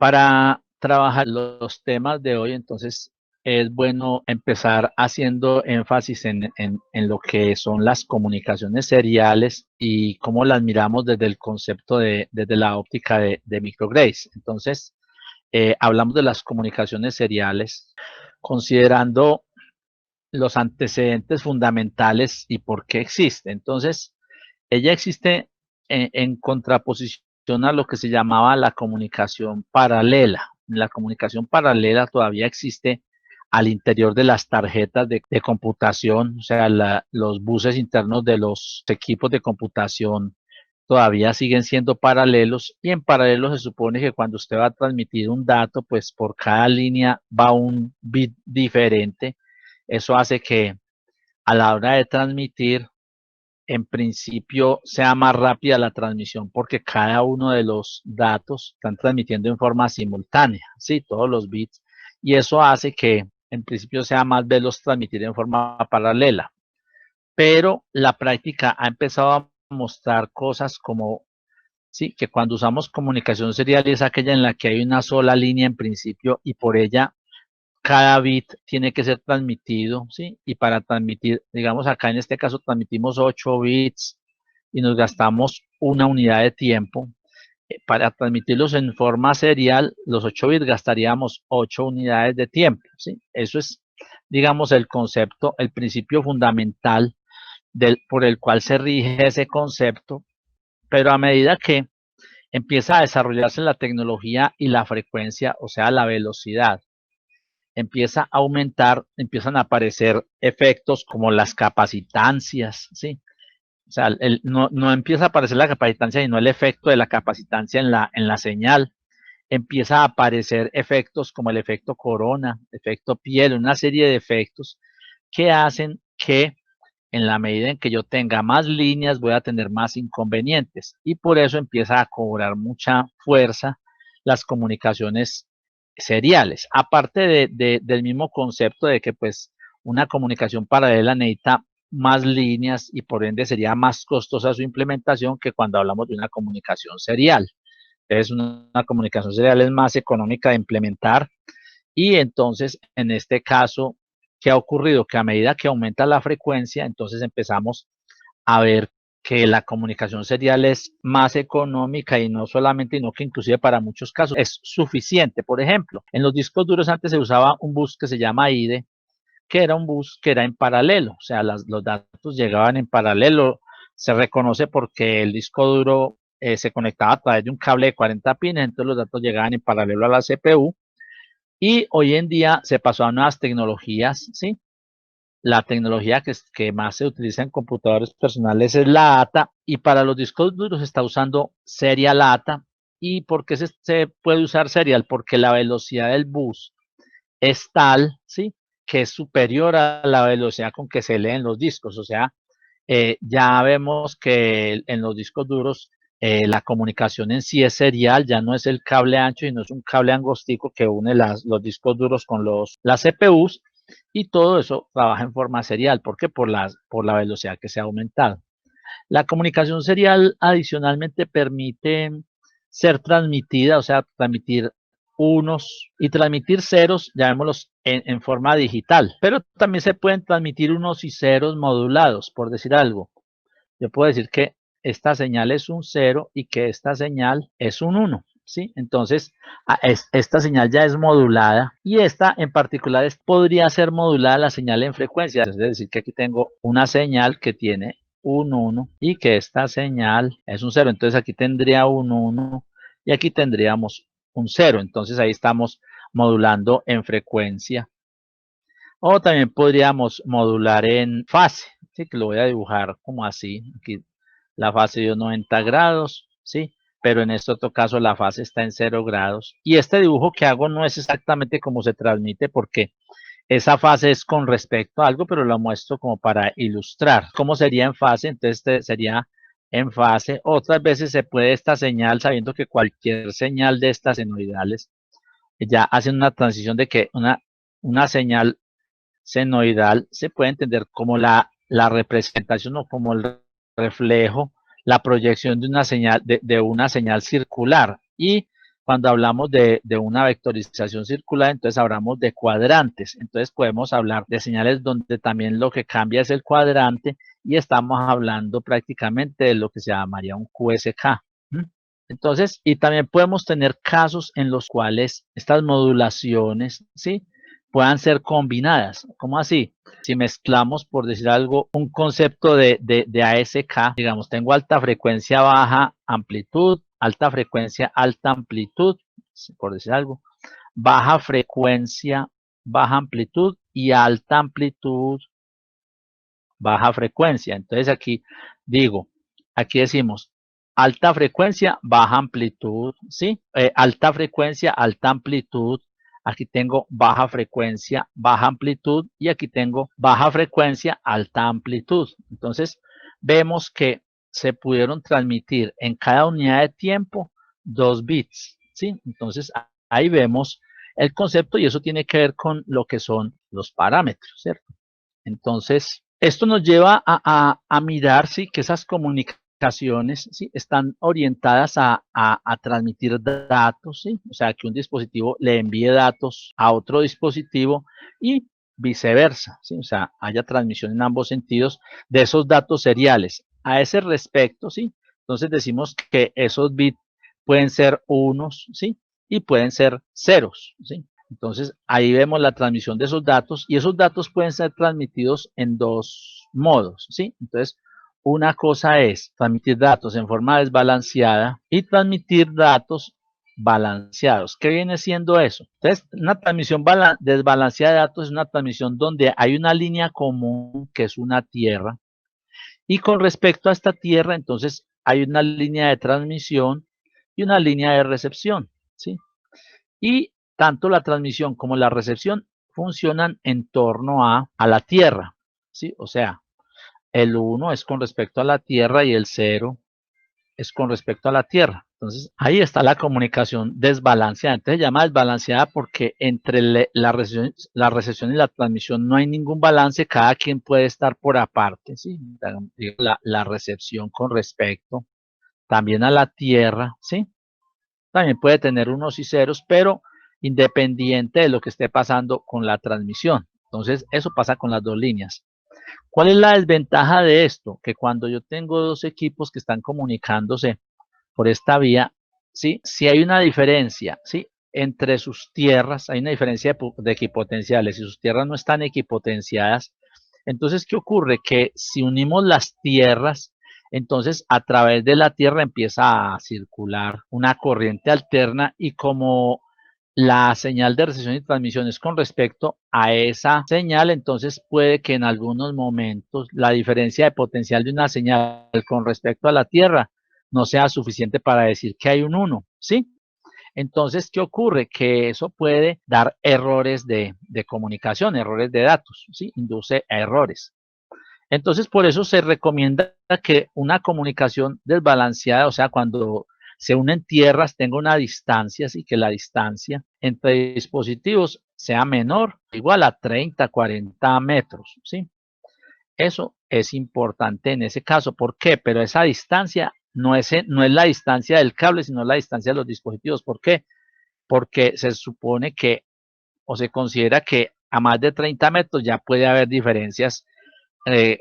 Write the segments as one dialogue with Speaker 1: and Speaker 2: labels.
Speaker 1: Para trabajar los temas de hoy, entonces es bueno empezar haciendo énfasis en lo que son las comunicaciones seriales y cómo las miramos desde el concepto desde la óptica de micrograce. Entonces, hablamos de las comunicaciones seriales considerando los antecedentes fundamentales y por qué existe. Entonces, ella existe en contraposición a lo que se llamaba la comunicación paralela. La comunicación paralela todavía existe al interior de las tarjetas de computación, o sea, los buses internos de los equipos de computación todavía siguen siendo paralelos, y en paralelo se supone que cuando usted va a transmitir un dato, pues por cada línea va un bit diferente. Eso hace que a la hora de transmitir, en principio sea más rápida la transmisión porque cada uno de los datos están transmitiendo en forma simultánea, ¿sí? Todos los bits, y eso hace que en principio sea más veloz transmitir en forma paralela. Pero la práctica ha empezado a mostrar cosas como, sí, que cuando usamos comunicación serial es aquella en la que hay una sola línea en principio y por ella cada bit tiene que ser transmitido, ¿sí? Y para transmitir, digamos acá en este caso transmitimos 8 bits y nos gastamos una unidad de tiempo. Para transmitirlos en forma serial, los 8 bits gastaríamos 8 unidades de tiempo, ¿sí? Eso es, digamos, el concepto, el principio fundamental por el cual se rige ese concepto, pero a medida que empieza a desarrollarse la tecnología y la frecuencia, o sea, la velocidad, empieza a aumentar, empiezan a aparecer efectos como las capacitancias, ¿sí? O sea, no empieza a aparecer la capacitancia, sino el efecto de la capacitancia en la señal. Empieza a aparecer efectos como el efecto corona, efecto piel, una serie de efectos que hacen que en la medida en que yo tenga más líneas voy a tener más inconvenientes, y por eso empieza a cobrar mucha fuerza las comunicaciones seriales, aparte del mismo concepto de que pues una comunicación paralela necesita más líneas y por ende sería más costosa su implementación que cuando hablamos de una comunicación serial. Entonces una comunicación serial es más económica de implementar, y entonces en este caso, ¿qué ha ocurrido? Que a medida que aumenta la frecuencia, entonces empezamos a ver que la comunicación serial es más económica, y no solamente, sino que inclusive para muchos casos es suficiente. Por ejemplo, en los discos duros antes se usaba un bus que se llama IDE, que era un bus que era en paralelo, o sea, los datos llegaban en paralelo. Se reconoce porque el disco duro se conectaba a través de un cable de 40 pines, entonces los datos llegaban en paralelo a la CPU, y hoy en día se pasó a nuevas tecnologías, ¿sí? La tecnología que más se utiliza en computadores personales es la ATA, y para los discos duros se está usando Serial ATA. ¿Y por qué se puede usar Serial? Porque la velocidad del bus es tal, ¿sí? Que es superior a la velocidad con que se leen los discos. O sea, ya vemos que en los discos duros la comunicación en sí es serial, ya no es el cable ancho, sino es un cable angostico que une los discos duros con las CPUs, y todo eso trabaja en forma serial. ¿Por qué? Por la velocidad que se ha aumentado. La comunicación serial adicionalmente permite ser transmitida, o sea, transmitir unos y transmitir ceros, llamémoslos en forma digital, pero también se pueden transmitir unos y ceros modulados, por decir algo. Yo puedo decir que esta señal es un 0 y que esta señal es un 1, ¿sí? Entonces, esta señal ya es modulada, y esta en particular podría ser modulada la señal en frecuencia. Es decir, que aquí tengo una señal que tiene un 1 y que esta señal es un 0. Entonces aquí tendría un 1 y aquí tendríamos un 0. Entonces ahí estamos modulando en frecuencia. O también podríamos modular en fase, ¿sí? Que lo voy a dibujar como así. Aquí la fase dio 90 grados, ¿sí? Pero en este otro caso la fase está en 0 grados. Y este dibujo que hago no es exactamente como se transmite, porque esa fase es con respecto a algo, pero lo muestro como para ilustrar cómo sería en fase. Entonces este sería en fase. Otras veces se puede esta señal, sabiendo que cualquier señal de estas senoidales ya hacen una transición de que una señal senoidal se puede entender como la representación o como el reflejo, la proyección de una señal, de una señal circular. Y Cuando hablamos de una vectorización circular, entonces hablamos de cuadrantes. Entonces podemos hablar de señales donde también lo que cambia es el cuadrante y estamos hablando prácticamente de lo que se llamaría un QSK. Entonces, y también podemos tener casos en los cuales estas modulaciones, ¿sí?, puedan ser combinadas. ¿Cómo así? Si mezclamos, por decir algo, un concepto de ASK, digamos, tengo alta frecuencia, baja amplitud, alta frecuencia, alta amplitud, por decir algo, baja frecuencia, baja amplitud y alta amplitud, baja frecuencia. Entonces aquí digo, aquí decimos alta frecuencia, baja amplitud, ¿sí? Alta frecuencia, alta amplitud. Aquí tengo baja frecuencia, baja amplitud y aquí tengo baja frecuencia, alta amplitud. Entonces vemos que se pudieron transmitir en cada unidad de tiempo 2 bits, ¿sí? Entonces ahí vemos el concepto y eso tiene que ver con lo que son los parámetros, ¿cierto? Entonces, esto nos lleva a mirar, ¿sí?, que esas comunicaciones, ¿sí?, están orientadas a transmitir datos, ¿sí? O sea, que un dispositivo le envíe datos a otro dispositivo y viceversa, ¿sí? O sea, haya transmisión en ambos sentidos de esos datos seriales. A ese respecto, ¿sí?, entonces decimos que esos bits pueden ser unos, ¿sí?, y pueden ser ceros, ¿sí? Entonces, ahí vemos la transmisión de esos datos y esos datos pueden ser transmitidos en dos modos, ¿sí? Entonces, una cosa es transmitir datos en forma desbalanceada y transmitir datos balanceados. ¿Qué viene siendo eso? Entonces, una transmisión desbalanceada de datos es una transmisión donde hay una línea común que es una tierra y con respecto a esta tierra, entonces, hay una línea de transmisión y una línea de recepción, ¿sí? Y tanto la transmisión como la recepción funcionan en torno a la Tierra, ¿sí? O sea, el 1 es con respecto a la Tierra y el 0 es con respecto a la Tierra. Entonces, ahí está la comunicación desbalanceada. Entonces, se llama desbalanceada porque entre la recepción y la transmisión no hay ningún balance, cada quien puede estar por aparte, ¿sí? La recepción con respecto también a la Tierra, ¿sí? También puede tener unos y ceros, pero independiente de lo que esté pasando con la transmisión. Entonces, eso pasa con las dos líneas. ¿Cuál es la desventaja de esto? Que cuando yo tengo dos equipos que están comunicándose por esta vía, ¿sí?, si hay una diferencia, ¿sí?, entre sus tierras, hay una diferencia de equipotenciales, si sus tierras no están equipotenciadas, entonces, ¿qué ocurre? Que si unimos las tierras, entonces a través de la Tierra empieza a circular una corriente alterna y como la señal de recepción y transmisión es con respecto a esa señal, entonces puede que en algunos momentos la diferencia de potencial de una señal con respecto a la Tierra no sea suficiente para decir que hay un 1, ¿sí? Entonces, ¿qué ocurre? Que eso puede dar errores de comunicación, errores de datos, ¿sí? Induce a errores. Entonces, por eso se recomienda que una comunicación desbalanceada, o sea, cuando se unen tierras, tenga una distancia, así que la distancia entre dispositivos sea menor, igual a 30, 40 metros, ¿sí? Eso es importante en ese caso. ¿Por qué? Pero esa distancia no es la distancia del cable, sino la distancia de los dispositivos. ¿Por qué? Porque se supone que, o se considera que a más de 30 metros ya puede haber diferencias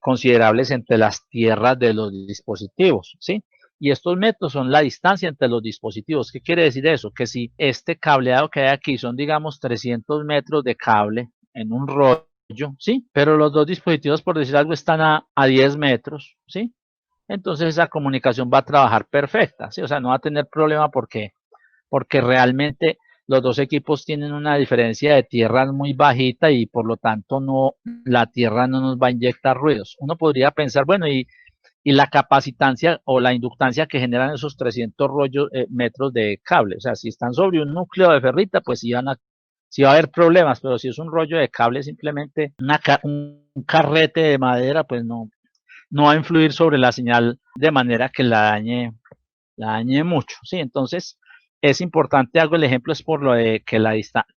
Speaker 1: considerables entre las tierras de los dispositivos, ¿sí? Y estos metros son la distancia entre los dispositivos. ¿Qué quiere decir eso? Que si este cableado que hay aquí son, digamos, 300 metros de cable en un rollo, ¿sí? Pero los dos dispositivos, por decir algo, están a 10 metros, ¿sí? Entonces esa comunicación va a trabajar perfecta, ¿sí? O sea, no va a tener problema porque realmente los dos equipos tienen una diferencia de tierras muy bajita y por lo tanto no, la tierra no nos va a inyectar ruidos. Uno podría pensar, bueno, y la capacitancia o la inductancia que generan esos 300 metros de cable, o sea, si están sobre un núcleo de ferrita, pues sí va a haber problemas, pero si es un rollo de cable, simplemente un carrete de madera, pues no va a influir sobre la señal de manera que la dañe mucho, ¿sí? Entonces, es importante, hago el ejemplo, es por lo de que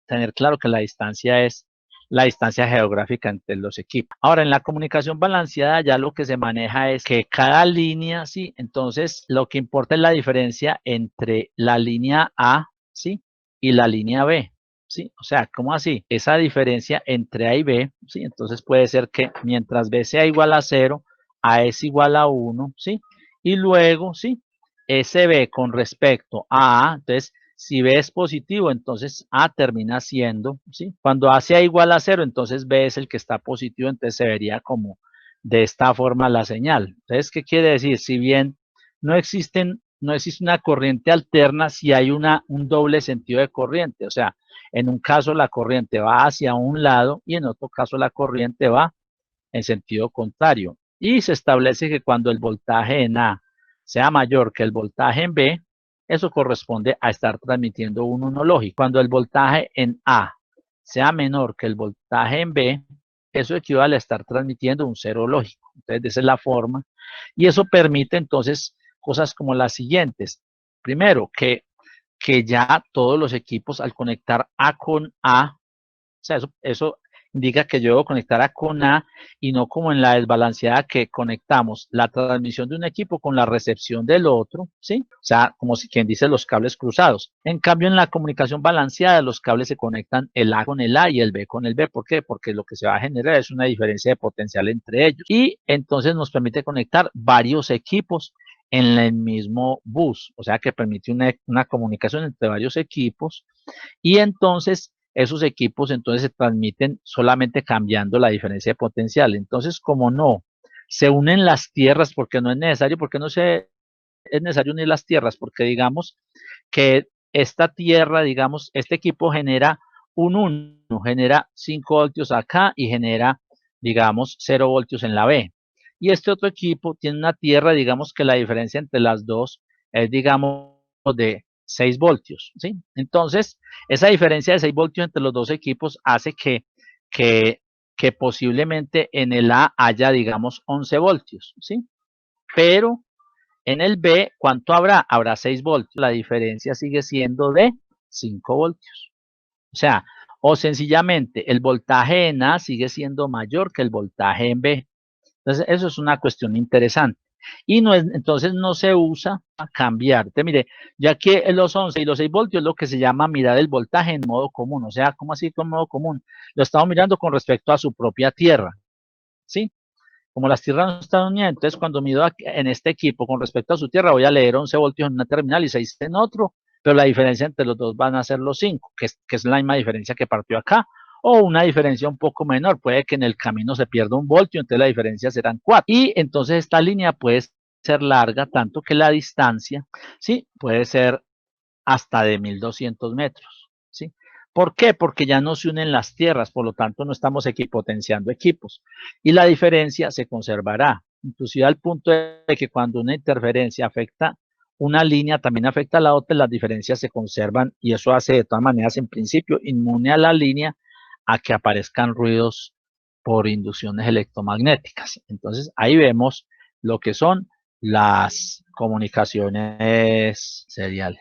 Speaker 1: tener claro que la distancia es la distancia geográfica entre los equipos. Ahora, en la comunicación balanceada ya lo que se maneja es que cada línea, ¿sí? Entonces, lo que importa es la diferencia entre la línea A, ¿sí? Y la línea B, ¿sí? O sea, ¿cómo así? Esa diferencia entre A y B, ¿sí? Entonces puede ser que mientras B sea igual a 0, A es igual a 1, ¿sí? Y luego, ¿sí? Ese B con respecto a A, entonces, si B es positivo, entonces A termina siendo, ¿sí? Cuando A sea igual a 0, entonces B es el que está positivo, entonces se vería como de esta forma la señal. Entonces, ¿qué quiere decir? Si bien no existe una corriente alterna, si hay un doble sentido de corriente. O sea, en un caso la corriente va hacia un lado y en otro caso la corriente va en sentido contrario. Y se establece que cuando el voltaje en A sea mayor que el voltaje en B, eso corresponde a estar transmitiendo un 1 lógico. Cuando el voltaje en A sea menor que el voltaje en B, eso equivale a estar transmitiendo un 0 lógico. Entonces, esa es la forma. Y eso permite entonces cosas como las siguientes. Primero, que ya todos los equipos al conectar A con A, o sea, eso indica que yo debo conectar A con A y no como en la desbalanceada que conectamos la transmisión de un equipo con la recepción del otro, ¿sí? O sea, como si quien dice los cables cruzados. En cambio, en la comunicación balanceada, los cables se conectan el A con el A y el B con el B. ¿Por qué? Porque lo que se va a generar es una diferencia de potencial entre ellos. Y entonces nos permite conectar varios equipos en el mismo bus, o sea que permite una comunicación entre varios equipos y entonces esos equipos entonces se transmiten solamente cambiando la diferencia de potencial. Entonces, como no se unen las tierras, porque no es necesario, porque no se es necesario unir las tierras, porque digamos que esta tierra, digamos, este equipo genera un 1, genera 5 voltios acá y genera, digamos, 0 voltios en la B. Y este otro equipo tiene una tierra, digamos que la diferencia entre las dos es, digamos, de 6 voltios, ¿sí? Entonces, esa diferencia de 6 voltios entre los dos equipos hace que, que posiblemente en el A haya, digamos, 11 voltios, ¿sí? Pero en el B, ¿cuánto habrá? Habrá 6 voltios. La diferencia sigue siendo de 5 voltios. O sea, o sencillamente el voltaje en A sigue siendo mayor que el voltaje en B. Entonces, eso es una cuestión interesante. Y no es, entonces no se usa a cambiar. Entonces, mire, ya que los 11 y los 6 voltios es lo que se llama mirar el voltaje en modo común. O sea, ¿cómo así con modo común? Lo estamos mirando con respecto a su propia tierra. ¿Sí? Como las tierras no están unidas, entonces cuando mido en este equipo con respecto a su tierra, voy a leer 11 voltios en una terminal y 6 en otro, pero la diferencia entre los dos van a ser los 5, que es la misma diferencia que partió acá, o una diferencia un poco menor, puede que en el camino se pierda un voltio, entonces la diferencia serán 4. Y entonces esta línea puede ser larga, tanto que la distancia, ¿sí? Puede ser hasta de 1200 metros, ¿sí? ¿Por qué? Porque ya no se unen las tierras, por lo tanto no estamos equipotenciando equipos. Y la diferencia se conservará, inclusive al punto de que cuando una interferencia afecta una línea, también afecta a la otra, las diferencias se conservan y eso hace de todas maneras en principio inmune a la línea a que aparezcan ruidos por inducciones electromagnéticas. Entonces ahí vemos lo que son las comunicaciones seriales.